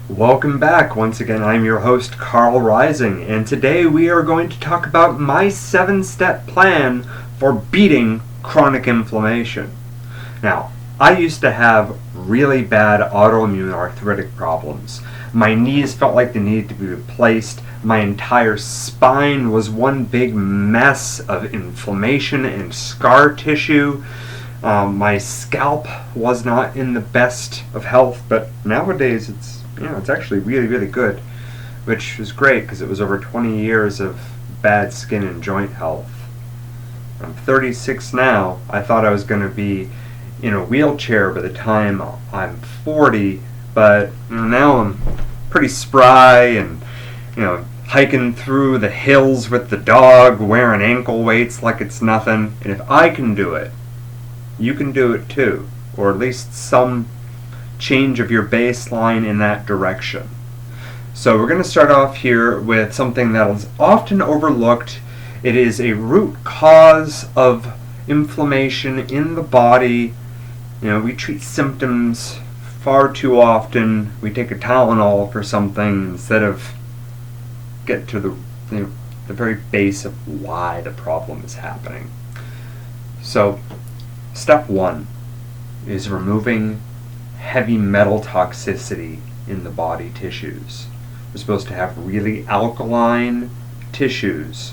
Welcome back. Once again, I'm your host, Carl Rising, and today we are going to talk about my 7-step plan for beating chronic inflammation. Now, I used to have really bad autoimmune arthritic problems. My knees felt like they needed to be replaced. My entire spine was one big mess of inflammation and scar tissue. My scalp was not in the best of health, but nowadays it's actually really, really good, which is great because it was over 20 years of bad skin and joint health. I'm 36 now. I thought I was going to be in a wheelchair by the time I'm 40, but now I'm pretty spry and, hiking through the hills with the dog, wearing ankle weights like it's nothing. And if I can do it, you can do it too, or at least some change of your baseline in that direction. So we're going to start off here with something that is often overlooked. It is a root cause of inflammation in the body. We treat symptoms far too often. We take a Tylenol for something instead of get to the very base of why the problem is happening. So step 1 is removing heavy metal toxicity in the body tissues. We're supposed to have really alkaline tissues.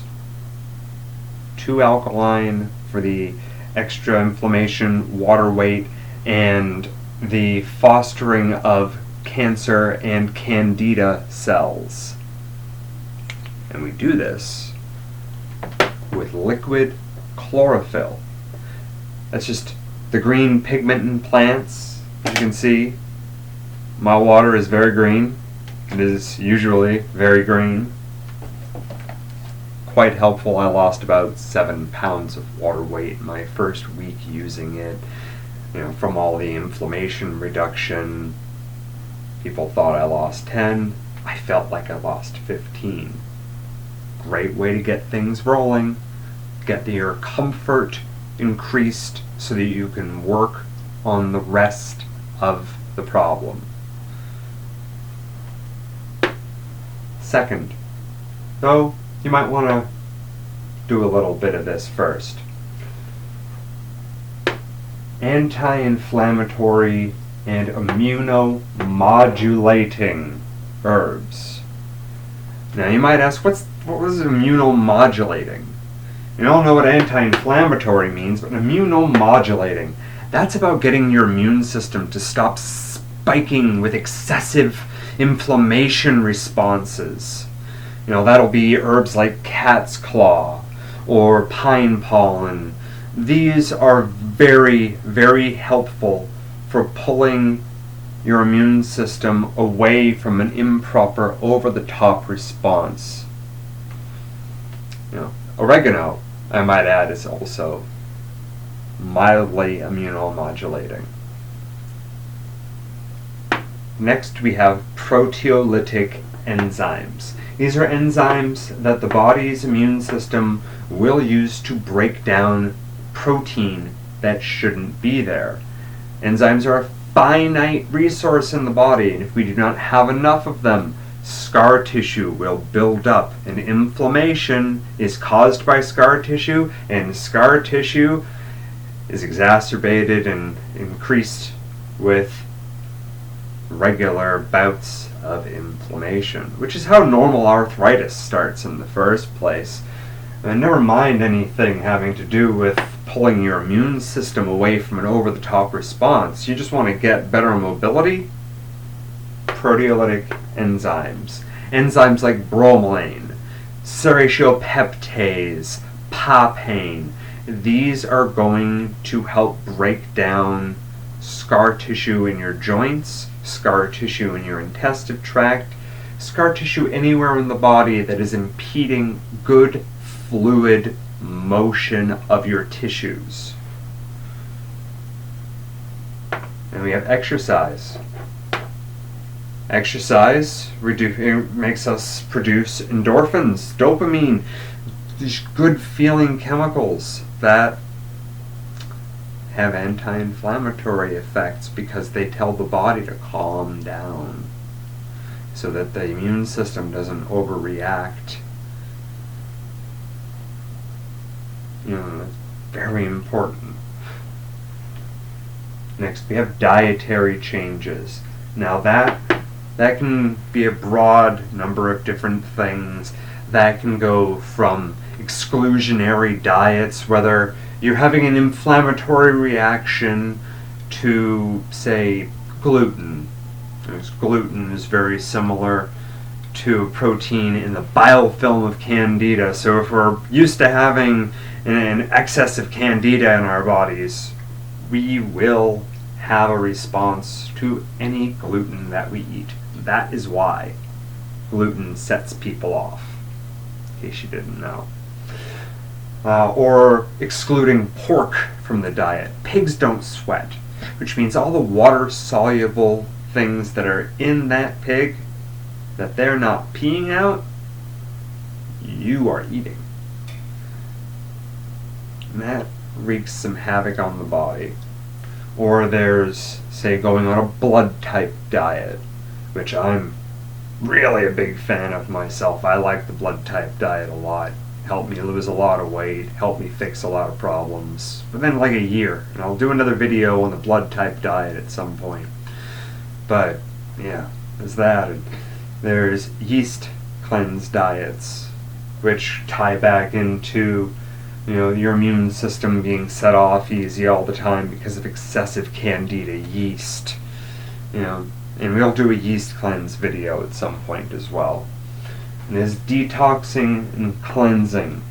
Too alkaline for the extra inflammation, water weight, and the fostering of cancer and candida cells. And we do this with liquid chlorophyll. That's just the green pigment in plants. As you can see, my water is very green. It is usually very green. Quite helpful. I lost about 7 pounds of water weight in my first week using it. From all the inflammation reduction. People thought I lost 10. I felt like I lost 15. Great way to get things rolling. Get your comfort increased so that you can work on the rest of the problem. Second, though, you might want to do a little bit of this first. Anti-inflammatory and immunomodulating herbs. Now you might ask, what was immunomodulating? You don't know what anti-inflammatory means, but immunomodulating, that's about getting your immune system to stop spiking with excessive inflammation responses. That'll be herbs like cat's claw or pine pollen. These are very, very helpful for pulling your immune system away from an improper, over-the-top response. Oregano, I might add, is also mildly immunomodulating. Next, we have proteolytic enzymes. These are enzymes that the body's immune system will use to break down protein that shouldn't be there. Enzymes are a finite resource in the body, and if we do not have enough of them, scar tissue will build up, and inflammation is caused by scar tissue, and scar tissue is exacerbated and increased with regular bouts of inflammation, which is how normal arthritis starts in the first place. And never mind anything having to do with pulling your immune system away from an over-the-top response. You just want to get better mobility. Proteolytic enzymes. Enzymes like bromelain, serratiopeptase, papain. These are going to help break down scar tissue in your joints, scar tissue in your intestinal tract, scar tissue anywhere in the body that is impeding good fluid motion of your tissues. And we have exercise. Exercise makes us produce endorphins, dopamine, these good feeling chemicals that have anti-inflammatory effects because they tell the body to calm down. so that the immune system doesn't overreact. That's very important. Next, we have dietary changes. Now that can be a broad number of different things. That can go from exclusionary diets, whether you're having an inflammatory reaction to, say, gluten. Gluten is very similar to protein in the biofilm of candida. So if we're used to having an excess of candida in our bodies, we will have a response to any gluten that we eat. That is why gluten sets people off, in case you didn't know. Or excluding pork from the diet. Pigs don't sweat, which means all the water-soluble things that are in that pig that they're not peeing out, you are eating. And that wreaks some havoc on the body. Or there's, say, going on a blood type diet, which I'm really a big fan of myself. I like the blood type diet a lot. Helped me lose a lot of weight, helped me fix a lot of problems within like a year. And I'll do another video on the blood type diet at some point. But yeah, there's that. And there's yeast cleanse diets, which tie back into your immune system being set off easy all the time because of excessive candida yeast. And we'll do a yeast cleanse video at some point as well. And there's detoxing and cleansing.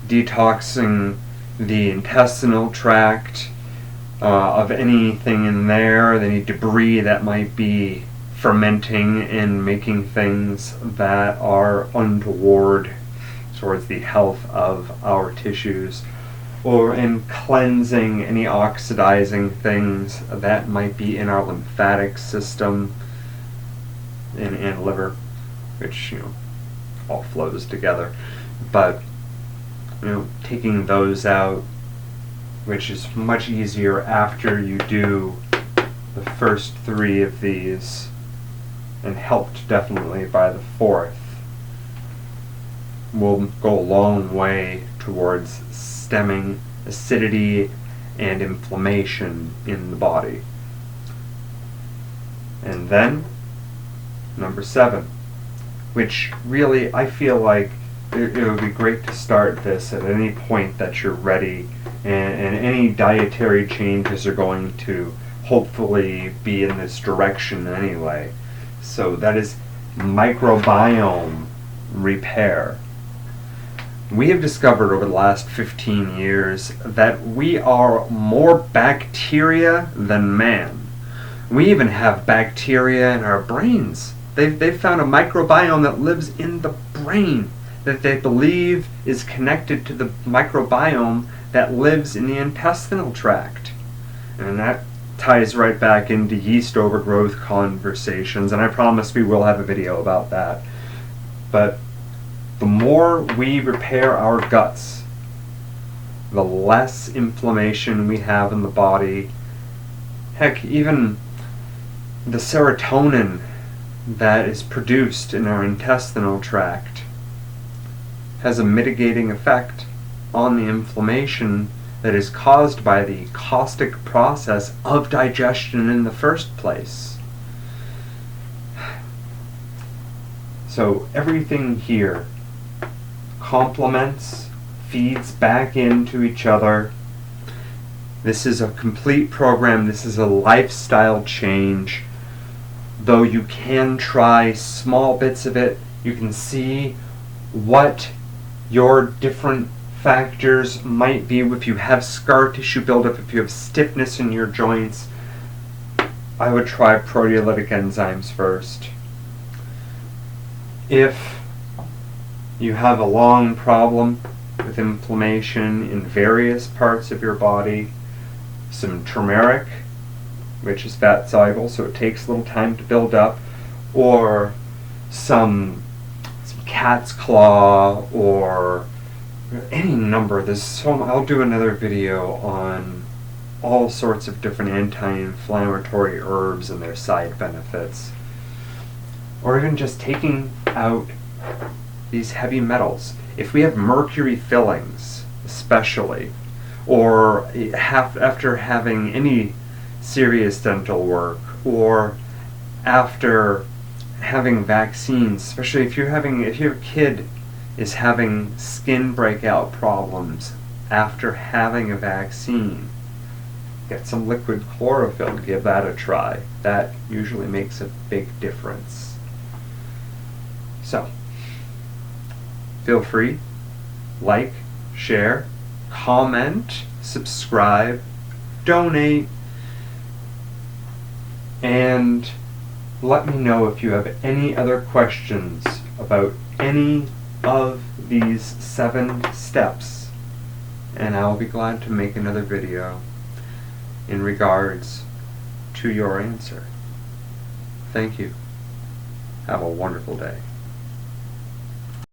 Detoxing the intestinal tract of anything in there, any debris that might be fermenting and making things that are untoward towards the health of our tissues, or in cleansing any oxidizing things that might be in our lymphatic system and liver, which all flows together. But taking those out, which is much easier after you do the first 3 of these, and helped definitely by the 4th, will go a long way towards stemming acidity and inflammation in the body. And then number 7, which really I feel like it would be great to start this at any point that you're ready, and any dietary changes are going to hopefully be in this direction anyway. So that is microbiome repair. We have discovered over the last 15 years that we are more bacteria than man. We even have bacteria in our brains. They've found a microbiome that lives in the brain that they believe is connected to the microbiome that lives in the intestinal tract. And that ties right back into yeast overgrowth conversations, and I promise we will have a video about that. But the more we repair our guts, the less inflammation we have in the body. Heck, even the serotonin that is produced in our intestinal tract has a mitigating effect on the inflammation that is caused by the caustic process of digestion in the first place. So everything here complements, feeds back into each other. This is a complete program. This is a lifestyle change. Though you can try small bits of it, you can see what your different factors might be. If you have scar tissue buildup, if you have stiffness in your joints, I would try proteolytic enzymes first. If you have a long problem with inflammation in various parts of your body, some turmeric, which is fat soluble, so it takes a little time to build up, or some cat's claw, or any number. I'll do another video on all sorts of different anti-inflammatory herbs and their side benefits. or even just taking out these heavy metals. If we have mercury fillings, especially, or after having any serious dental work, or after having vaccines, especially if your kid is having skin breakout problems after having a vaccine, get some liquid chlorophyll, give that a try. That usually makes a big difference. So, feel free, like, share, comment, subscribe, donate, and let me know if you have any other questions about any of these 7 steps, and I'll be glad to make another video in regards to your answer. Thank you. Have a wonderful day.